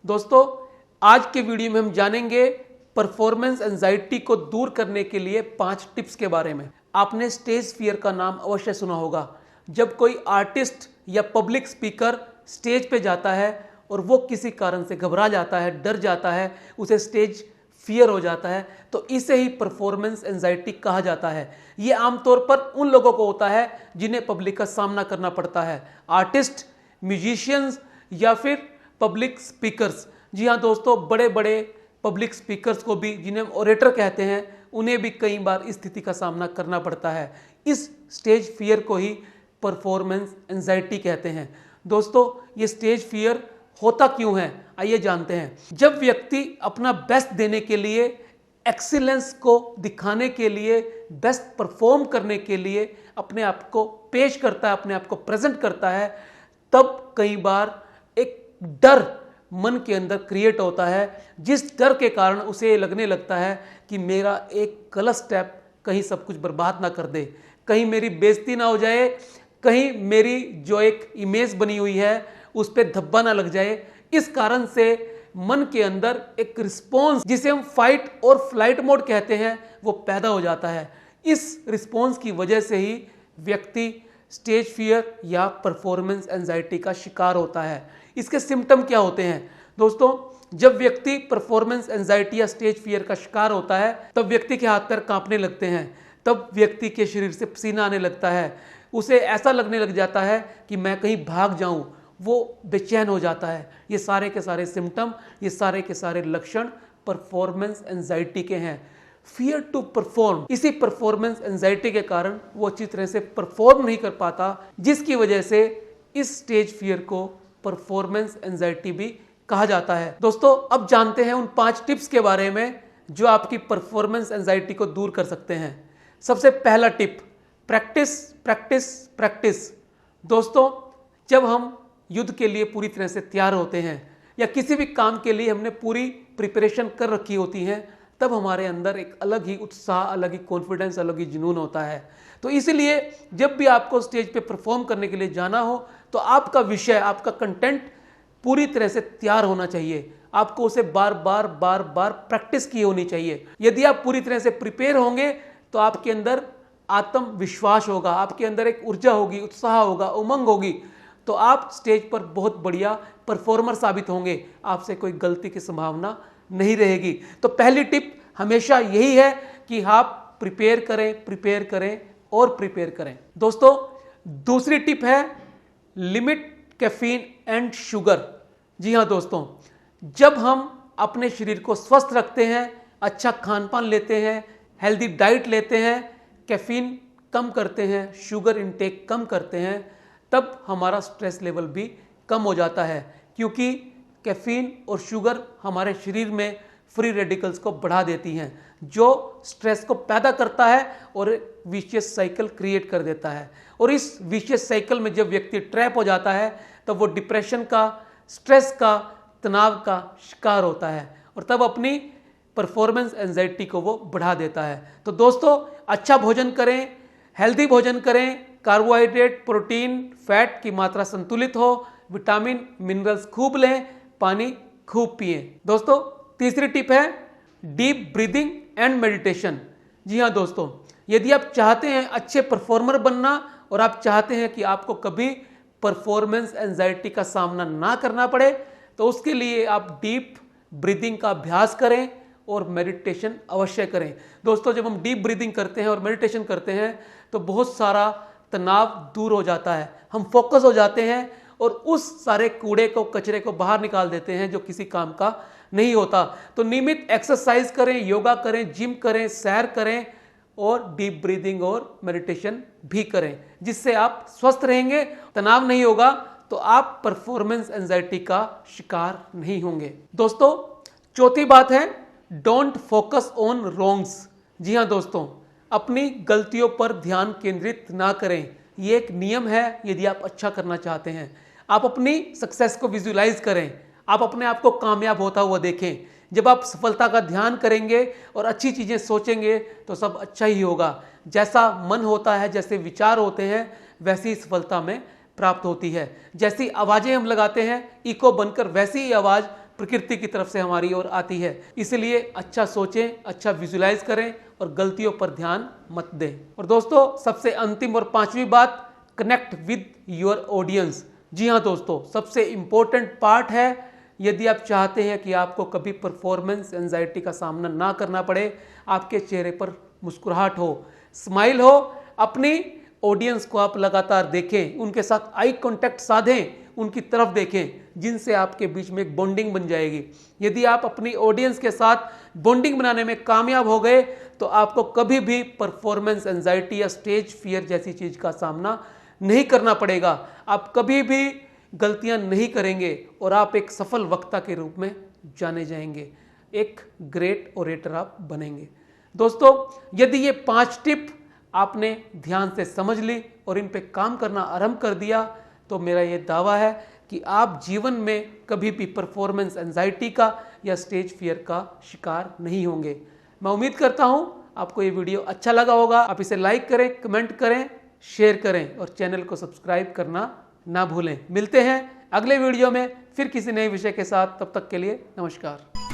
दोस्तों, आज के वीडियो में हम जानेंगे परफॉर्मेंस एंजाइटी को दूर करने के लिए 5 टिप्स के बारे में। आपने स्टेज फियर का नाम अवश्य सुना होगा। जब कोई आर्टिस्ट या पब्लिक स्पीकर स्टेज पे जाता है और वो किसी कारण से घबरा जाता है, डर जाता है, उसे स्टेज फियर हो जाता है, तो इसे ही परफॉर्मेंस एंजाइटी कहा जाता है। ये आमतौर पर उन लोगों को होता है जिन्हें पब्लिक का सामना करना पड़ता है, आर्टिस्ट, म्यूजिशियंस या फिर पब्लिक स्पीकर्स। जी हाँ दोस्तों, बड़े बड़े पब्लिक स्पीकर्स को भी, जिन्हें ओरेटर कहते हैं, उन्हें भी कई बार इस स्थिति का सामना करना पड़ता है। इस स्टेज फियर को ही परफॉर्मेंस एंजाइटी कहते हैं। दोस्तों, ये स्टेज फियर होता क्यों है, आइए जानते हैं। जब व्यक्ति अपना बेस्ट देने के लिए, एक्सीलेंस को दिखाने के लिए, बेस्ट परफॉर्म करने के लिए अपने आप को पेश करता है, अपने आप को प्रेजेंट करता है, तब कई बार एक डर मन के अंदर क्रिएट होता है, जिस डर के कारण उसे लगने लगता है कि मेरा एक गलत स्टेप कहीं सब कुछ बर्बाद ना कर दे, कहीं मेरी बेइज्जती ना हो जाए, कहीं मेरी जो एक इमेज बनी हुई है उस पर धब्बा ना लग जाए। इस कारण से मन के अंदर एक रिस्पॉन्स, जिसे हम फाइट और फ्लाइट मोड कहते हैं, वो पैदा हो जाता है। इस रिस्पॉन्स की वजह से ही व्यक्ति स्टेज फियर या परफॉर्मेंस एंजाइटी का शिकार होता है। इसके सिम्टम क्या होते हैं दोस्तों? जब व्यक्ति परफॉर्मेंस एंजाइटी या स्टेज फियर का शिकार होता है, तब व्यक्ति के हाथ पैर कांपने लगते हैं, तब व्यक्ति के शरीर से पसीना आने लगता है, उसे ऐसा लगने लग जाता है कि मैं कहीं भाग जाऊं, वो बेचैन हो जाता है। ये सारे के सारे सिम्टम, ये सारे के सारे लक्षण परफॉर्मेंस एंजाइटी के हैं। फियर टू परफॉर्म, इसी परफॉर्मेंस एंजाइटी के कारण वो अच्छी तरह से परफॉर्म नहीं कर पाता, जिसकी वजह से इस स्टेज फियर को परफॉर्मेंस एंजाइटी भी कहा जाता है। दोस्तों, अब जानते हैं उन 5 टिप्स के बारे में जो आपकी परफॉर्मेंस एंजाइटी को दूर कर सकते हैं। सबसे पहला टिप, प्रैक्टिस प्रैक्टिस प्रैक्टिस। दोस्तों, जब हम युद्ध के लिए पूरी तरह से तैयार होते हैं या किसी भी काम के लिए हमने पूरी प्रिपरेशन कर रखी होती है, तब हमारे अंदर एक अलग ही उत्साह, अलग ही कॉन्फिडेंस, अलग ही जुनून होता है। तो इसलिए जब भी आपको स्टेज पे परफॉर्म करने के लिए जाना हो, तो आपका विषय, आपका कंटेंट पूरी तरह से तैयार होना चाहिए। आपको उसे बार बार बार बार प्रैक्टिस की होनी चाहिए। यदि आप पूरी तरह से प्रिपेयर होंगे तो आपके अंदर आत्मविश्वास होगा, आपके अंदर एक ऊर्जा होगी, उत्साह होगा, उमंग होगी, तो आप स्टेज पर बहुत बढ़िया परफॉर्मर साबित होंगे। आपसे कोई गलती की संभावना नहीं रहेगी। तो पहली टिप हमेशा यही है कि आप प्रिपेयर करें, प्रिपेयर करें और प्रिपेयर करें। दोस्तों, दूसरी टिप है लिमिट कैफीन एंड शुगर। जी हाँ दोस्तों, जब हम अपने शरीर को स्वस्थ रखते हैं, अच्छा खान पान लेते हैं, हेल्दी डाइट लेते हैं, कैफीन कम करते हैं, शुगर इनटेक कम करते हैं, तब हमारा स्ट्रेस लेवल भी कम हो जाता है, क्योंकि कैफीन और शुगर हमारे शरीर में फ्री रेडिकल्स को बढ़ा देती हैं, जो स्ट्रेस को पैदा करता है और विशियस साइकिल क्रिएट कर देता है। और इस विशियस साइकिल में जब व्यक्ति ट्रैप हो जाता है, तब वो डिप्रेशन का, स्ट्रेस का, तनाव का शिकार होता है और तब अपनी परफॉर्मेंस एंजाइटी को वो बढ़ा देता है। तो दोस्तों, अच्छा भोजन करें, हेल्दी भोजन करें, कार्बोहाइड्रेट, प्रोटीन, फैट की मात्रा संतुलित हो, विटामिन, मिनरल्स खूब लें, पानी खूब पिएं। दोस्तों, तीसरी टिप है डीप ब्रीदिंग एंड मेडिटेशन। जी हाँ दोस्तों, यदि आप चाहते हैं अच्छे परफॉर्मर बनना और आप चाहते हैं कि आपको कभी परफॉर्मेंस एंजाइटी का सामना ना करना पड़े, तो उसके लिए आप डीप ब्रीदिंग का अभ्यास करें और मेडिटेशन अवश्य करें। दोस्तों, जब हम डीप ब्रीदिंग करते हैं और मेडिटेशन करते हैं, तो बहुत सारा तनाव दूर हो जाता है, हम फोकस हो जाते हैं और उस सारे कूड़े को, कचरे को बाहर निकाल देते हैं जो किसी काम का नहीं होता। तो नियमित एक्सरसाइज करें, योगा करें, जिम करें, सैर करें और डीप ब्रीदिंग और मेडिटेशन भी करें, जिससे आप स्वस्थ रहेंगे, तनाव नहीं होगा, तो आप परफॉर्मेंस एंजाइटी का शिकार नहीं होंगे। दोस्तों, चौथी बात है डोंट फोकस ऑन रॉन्ग्स। जी हाँ दोस्तों, अपनी गलतियों पर ध्यान केंद्रित ना करें। ये एक नियम है यदि आप अच्छा करना चाहते हैं। आप अपनी सक्सेस को विजुलाइज करें, आप अपने आप को कामयाब होता हुआ देखें। जब आप सफलता का ध्यान करेंगे और अच्छी चीज़ें सोचेंगे तो सब अच्छा ही होगा। जैसा मन होता है, जैसे विचार होते हैं, वैसी ही सफलता में प्राप्त होती है। जैसी आवाज़ें हम लगाते हैं इको बनकर, वैसी ही आवाज़ प्रकृति की तरफ से हमारी ओर आती है। इसलिए अच्छा सोचें, अच्छा विजुलाइज करें और गलतियों पर ध्यान मत दें। और दोस्तों, सबसे अंतिम और पांचवी बात, कनेक्ट विद योर ऑडियंस। जी हाँ दोस्तों, सबसे इंपॉर्टेंट पार्ट है, यदि आप चाहते हैं कि आपको कभी परफॉर्मेंस एंजाइटी का सामना ना करना पड़े, आपके चेहरे पर मुस्कुराहट हो, स्माइल हो, अपनी ऑडियंस को आप लगातार देखें, उनके साथ आई कांटेक्ट साधें, उनकी तरफ देखें, जिनसे आपके बीच में एक बॉन्डिंग बन जाएगी। यदि आप अपनी ऑडियंस के साथ बॉन्डिंग बनाने में कामयाब हो गए तो आपको कभी भी परफॉर्मेंस एंजाइटी या स्टेज फियर जैसी चीज का सामना नहीं करना पड़ेगा। आप कभी भी गलतियां नहीं करेंगे और आप एक सफल वक्ता के रूप में जाने जाएंगे, एक ग्रेट ओरेटर आप बनेंगे। दोस्तों, यदि ये 5 टिप आपने ध्यान से समझ ली और इन पे काम करना आरंभ कर दिया तो मेरा ये दावा है कि आप जीवन में कभी भी परफॉर्मेंस एंजाइटी का या स्टेज फियर का शिकार नहीं होंगे। मैं उम्मीद करता हूं आपको ये वीडियो अच्छा लगा होगा। आप इसे लाइक करें, कमेंट करें, शेयर करें और चैनल को सब्सक्राइब करना ना भूलें। मिलते हैं अगले वीडियो में फिर किसी नए विषय के साथ। तब तक के लिए नमस्कार।